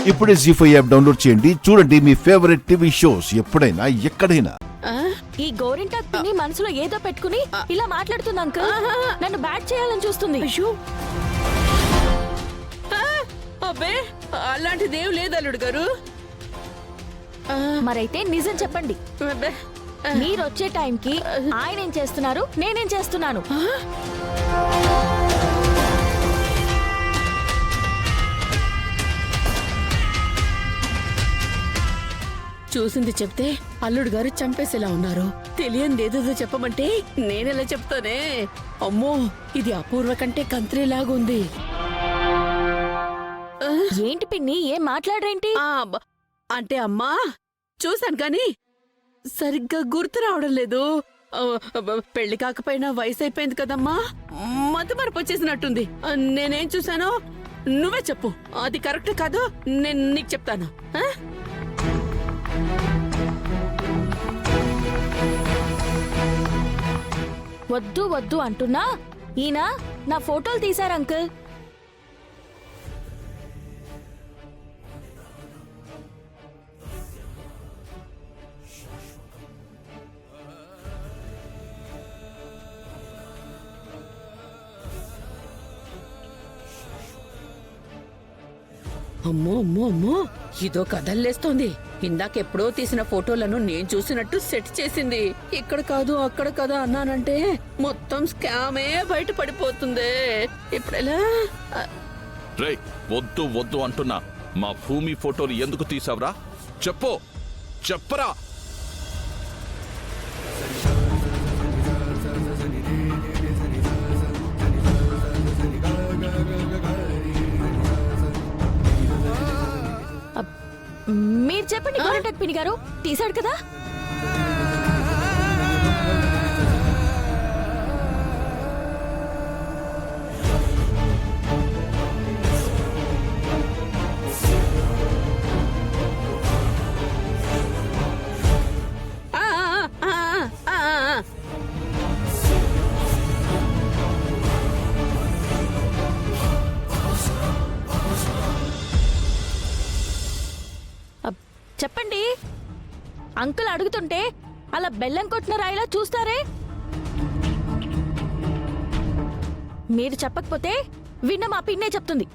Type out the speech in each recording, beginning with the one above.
ఇప్పుడే జీ5 app download చేయండి. చూడండి మీ ఫేవరెట్ టీవీ షోస్ ఎప్పుడైనా ఎక్కడైనా. ఈ గోరింటాక్ పిన్ని మనసులో ఏదో పెట్టుకుని ఇలా మాట్లాడుతుంది అంకుల్. నన్ను బ్యాట్ చేయాలని చూస్తుంది. అబ్బే అలాంటిదేం లేదు అల్లుడు గారు. మరైతే నిజం చెప్పండి, మీరు వచ్చే టైంకి ఆయన ఏం చేస్తున్నారు, నేనేం చేస్తున్నాను? చూసింది చెప్తే అల్లుడు గారు చంపేసేలా ఉన్నారు. తెలియనిదేదో చెప్పమంటే నేనెలా చెప్తానే? అమ్మో, ఇది అపూర్వ కంటే కంత్రిలాగుంది. ఏంటి పిన్ని, ఏం మాట్లాడరేంటి? అంటే అమ్మా చూశాను కాని సరిగ్గా గుర్తు రావడం లేదు. పెళ్లి కాకపోయినా వయసు అయిపోయింది కదమ్మా, మతమరపు వచ్చేసినట్టుంది. నేనేం చూశానో నువ్వే చెప్పు. అది కరెక్ట్ కాదు, నేను నీకు చెప్తాను. వద్దు వద్దు అంటున్నా ఈయన నా ఫోటోలు తీశారు అంకుల్. అమ్మో అమ్మో అమ్మో, ఇదో కథల్లేస్తోంది. ఇందాకెప్పుడో తీసిన ఫోటోలను నేను చూసినట్టు సెట్ చేసింది. ఇక్కడ కాదు అక్కడ కదా అన్నానంటే మొత్తం స్కామే బయట పడిపోతుంది. ఇప్పుడెలా? రేయ్, వద్దు వద్దు అంటున్నా. మా భూమి ఫోటోలు ఎందుకు తీసావురా? చెప్పు, చెప్పరా. మీరు చెప్పండి గోరింటాక్ పిన్ని గారు, తీశాడు కదా? చెప్పండి. అంకుల్ అడుగుతుంటే అలా బెల్లం కొట్టిన రాయిలా చూస్తారే? మీరు చెప్పకపోతే విన్న మా పిన్నే చెప్తుంది.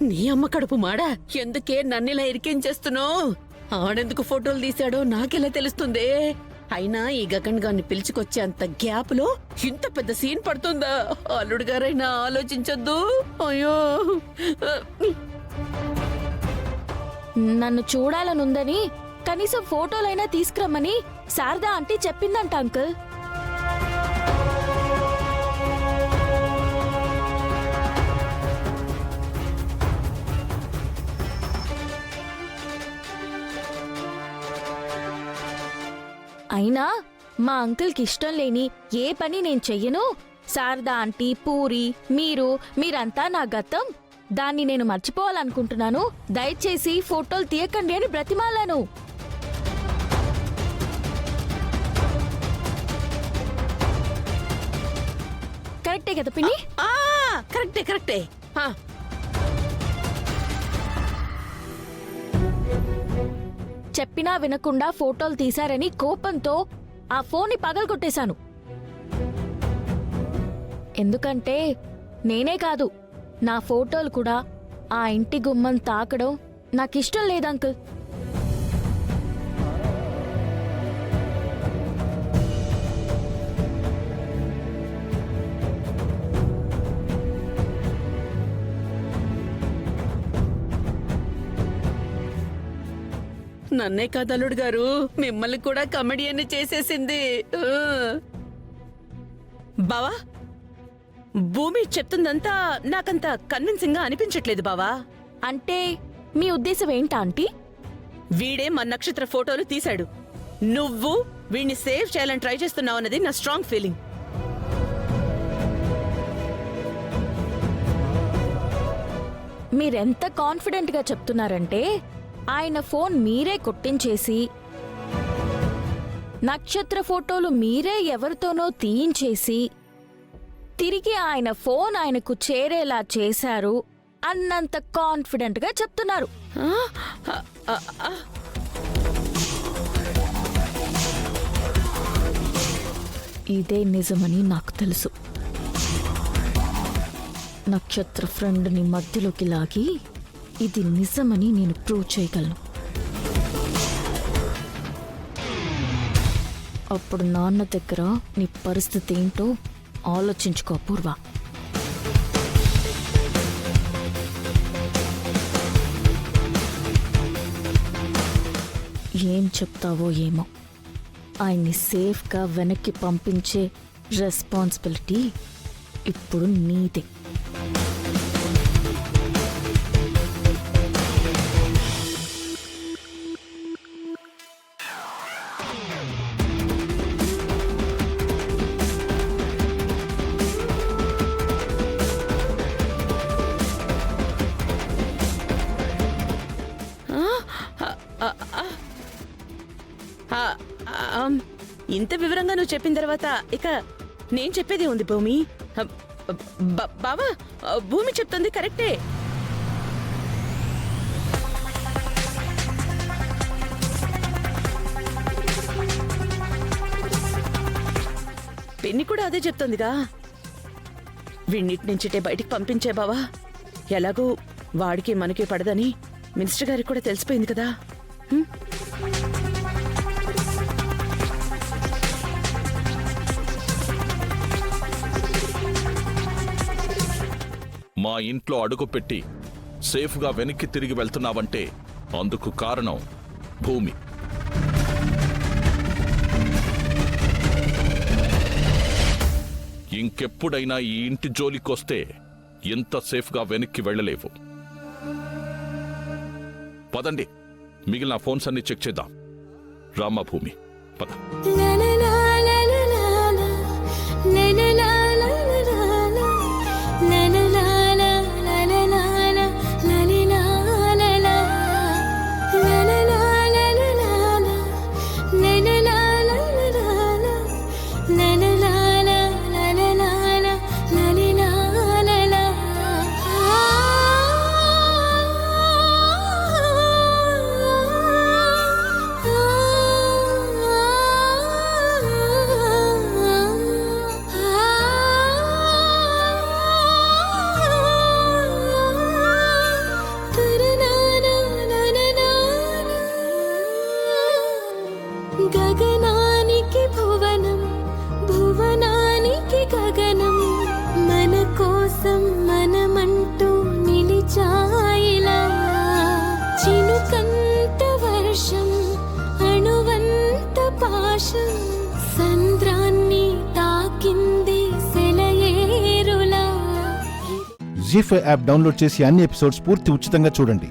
నీ అమ్మ కడుపు మాడా, ఎందుకే నన్నిలా ఇరికించేస్తున్నావు? ఆడెందుకు ఫోటోలు తీశాడో నాకెలా తెలుస్తుంది? అయినా ఈ గగన్ గారిని పిలుచుకొచ్చేంత గ్యాప్ లో ఇంత పెద్ద సీన్ పడుతుందా? అల్లుడు గారైనా ఆలోచించొద్దు. అయ్యో, నన్ను చూడాలనుందని కనీసం ఫోటోలైనా తీసుకురమ్మని శారదా ఆంటీ చెప్పిందంట అంకుల్. అయినా మా అంకుల్కి ఇష్టం లేని ఏ పని నేను చెయ్యను. శారదా ఆంటీ, పూరి, మీరంతా నా గతం. దాన్ని నేను మర్చిపోవాలనుకుంటున్నాను. దయచేసి ఫోటోలు తీయకండి అని బ్రతిమాలాను. కరెక్టే కదా పిన్ని? కరెక్టే కరెక్టే. చెప్పినా వినకుండా ఫోటోలు తీశారని కోపంతో ఆ ఫోన్ని పగలగొట్టేశాను. ఎందుకంటే నేనే కాదు, నా ఫోటోలు కూడా ఆ ఇంటి గుమ్మం తాకడం నాకిష్టం లేదు అంకుల్. నన్నే కాదు అల్లుడు గారు, మిమ్మల్ని కూడా కమెడియన్ చేసేసింది. బావా, భూమి చెప్తుందంతా నాకంత కన్విన్సింగ్ గా అనిపించట్లేదు బావా. అంటే మీ ఉద్దేశం ఏంటా ఆంటీ? వీడే మన నక్షత్ర ఫోటోలు తీశాడు. నువ్వు వీడిని సేవ్ చేయాలని ట్రై చేస్తున్నావు అన్నది నా స్ట్రాంగ్ ఫీలింగ్. మీరెంత కాన్ఫిడెంట్ గా చెప్తున్నారంటే ఆయన ఫోన్ మీరే కొట్టించేసి నక్షత్ర ఫోటోలు మీరే ఎవరితోనో తీయించేసి తిరిగి ఆయన ఫోన్ ఆయనకు చేరేలా చేశారు అన్నంత కాన్ఫిడెంట్ గా చెప్తున్నారు. ఆ, ఆ, ఆ, ఆ. ఇదే నిజమని నాకు తెలుసు. నక్షత్ర ఫ్రెండ్ని మధ్యలోకి లాగి ఇది నిజమని నేను ప్రూవ్ చేయగలను. అప్పుడు నాన్న దగ్గర నీ పరిస్థితి ఏంటో ఆలోచించుకో పూర్వ. ఏం చెప్తావో ఏమో, ఆయన్ని సేఫ్గా వెనక్కి పంపించే రెస్పాన్సిబిలిటీ ఇప్పుడు నీదే. ఆ, ఇంత వివరంగా నువ్వు చెప్పిన తర్వాత ఇక నేను చెప్పేది ఉంది భూమి. బావా, భూమి చెప్తుంది కరెక్టే. పిన్ని కూడా అదే చెప్తుందిగా. వీణ్ణిటి నుంచిటే బయటికి పంపించే బావా. ఎలాగూ వాడికి మనకి పడదని మినిస్టర్ గారికి కూడా తెలిసిపోయింది కదా. మా ఇంట్లో అడుగు పెట్టి సేఫ్గా వెనక్కి తిరిగి వెళ్తున్నావంటే అందుకు కారణం భూమి. ఇంకెప్పుడైనా ఈ ఇంటి జోలికొస్తే ఎంత సేఫ్గా వెనక్కి వెళ్ళలేవు. పదండి, మిగిలిన ఫోన్స్ అన్ని చెక్ చేద్దాం. రామ్మ భూమి, పద. గగనానికి భువనం, భువనానికి గగనం, మన కోసం మనమంటూ నిలిచాయిలా. చినుకంత వర్షం, అణువంత పాశం, సంద్రాన్ని తాకింది సెలయేరులా. జీ5 యాప్ డౌన్లోడ్ చేసి అన్ని ఎపిసోడ్స్ పూర్తి ఉచితంగా చూడండి.